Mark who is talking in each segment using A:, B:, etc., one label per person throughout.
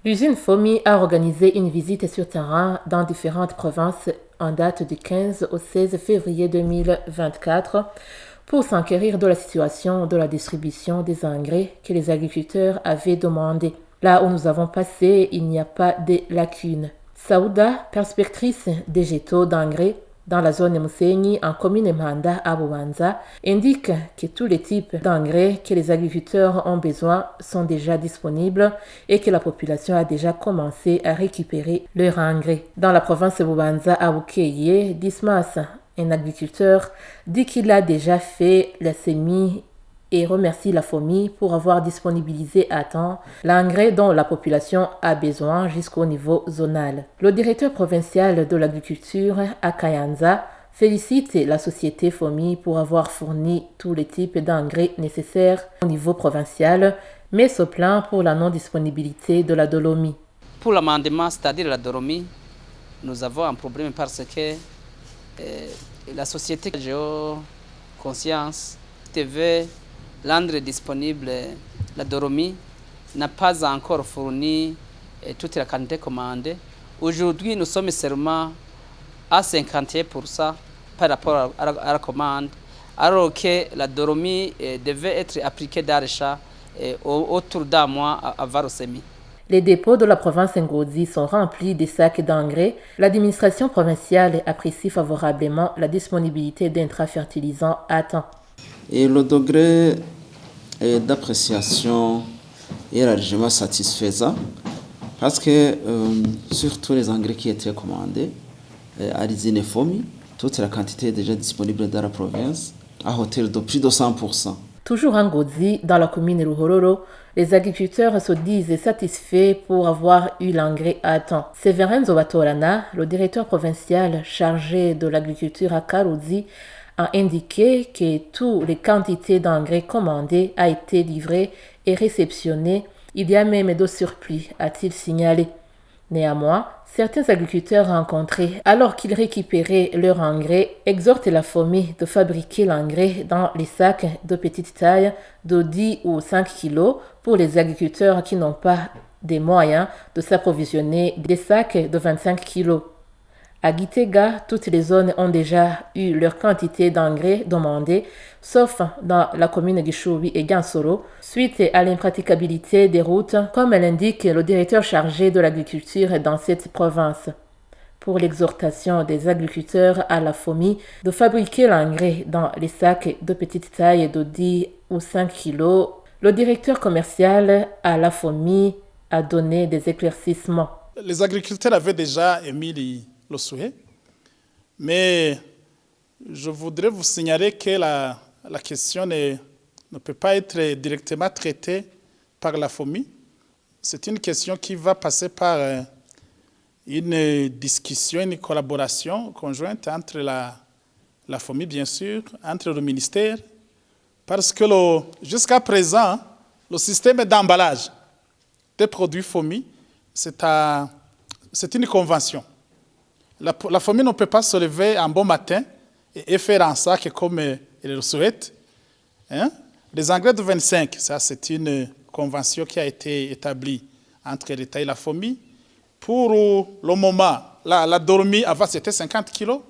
A: L'usine FOMI a organisé une visite sur terrain dans différentes provinces en date du 15 au 16 février 2024 pour s'enquérir de la situation de la distribution des engrais que les agriculteurs avaient demandé. Là où nous avons passé, il n'y a pas de lacunes. Saouda, prospectrice des végétaux d'engrais dans la zone Musenyi en commune Manda à Bubanza, indique que tous les types d'engrais que les agriculteurs ont besoin sont déjà disponibles et que la population a déjà commencé à récupérer leurs engrais. Dans la province de Bubanza à Bukeye, Dismas, un agriculteur, dit qu'il a déjà fait la semis et remercie la FOMI pour avoir disponibilisé à temps l'engrais dont la population a besoin jusqu'au niveau zonal. Le directeur provincial de l'agriculture à Kayanza félicite la société FOMI pour avoir fourni tous les types d'engrais nécessaires au niveau provincial, mais se plaint pour la non-disponibilité de la dolomie.
B: Pour l'amendement, c'est-à-dire la dolomie, nous avons un problème parce que la société Géo-Conscience TV rendre disponible la dolomie n'a pas encore fourni toute la quantité commandée. Aujourd'hui, nous sommes seulement à 51% par rapport à la commande, alors que la dolomie devait être appliquée d'achat autour d'un mois avant le semis.
A: Les dépôts de la province Ngozi sont remplis de sacs d'engrais. L'administration provinciale apprécie favorablement la disponibilité d'intrafertilisants à temps.
C: Et le degré d'appréciation est largement satisfaisant parce que sur tous les engrais qui étaient commandés à l'usine FOMI, toute la quantité est déjà disponible dans la province à hauteur de plus de 100%.
A: Toujours en Ngozi, dans la commune de Ruhororo, les agriculteurs se disent satisfaits pour avoir eu l'engrais à temps. Séverin Zobatorana, le directeur provincial chargé de l'agriculture à Karuzi, a indiqué que toutes les quantités d'engrais commandées a été livrées et réceptionnées. Il y a même de surplus, a-t-il signalé. Néanmoins, certains agriculteurs rencontrés, alors qu'ils récupéraient leur engrais, exhortent la FOMI de fabriquer l'engrais dans les sacs de petite taille de 10 ou 5 kilos pour les agriculteurs qui n'ont pas des moyens de s'approvisionner des sacs de 25 kilos. À Gitega, toutes les zones ont déjà eu leur quantité d'engrais demandée, sauf dans la commune de Gishubi et Gansoro, suite à l'impraticabilité des routes, comme l'indique le directeur chargé de l'agriculture dans cette province. Pour l'exhortation des agriculteurs à la FOMI de fabriquer l'engrais dans les sacs de petite taille de 10 ou 5 kilos, le directeur commercial à la FOMI a donné des éclaircissements.
D: Les agriculteurs avaient déjà émis le souhait, mais je voudrais vous signaler que la question ne peut pas être directement traitée par la FOMI. C'est une question qui va passer par une discussion, une collaboration conjointe entre la FOMI, bien sûr, entre le ministère, parce que jusqu'à présent, le système d'emballage des produits FOMI, c'est une convention. La FOMI ne peut pas se lever un bon matin et faire un sac comme elle le souhaite. Les engrais de 25, ça c'est une convention qui a été établie entre l'État et la FOMI. Pour le moment, la dolomie avant c'était 50 kilos.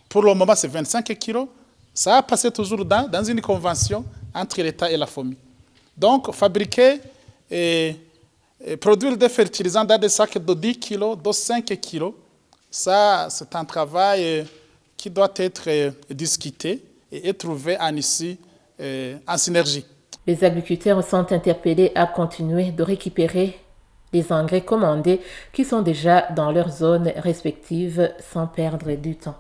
D: Pour le moment c'est 25 kilos. Ça a passé toujours dans une convention entre l'État et la FOMI. Donc fabriquer et produire des fertilisants dans des sacs de 10 kilos, de 5 kilos, ça, c'est un travail qui doit être discuté et trouvé en issue, en synergie.
A: Les agriculteurs sont interpellés à continuer de récupérer les engrais commandés qui sont déjà dans leurs zones respectives sans perdre du temps.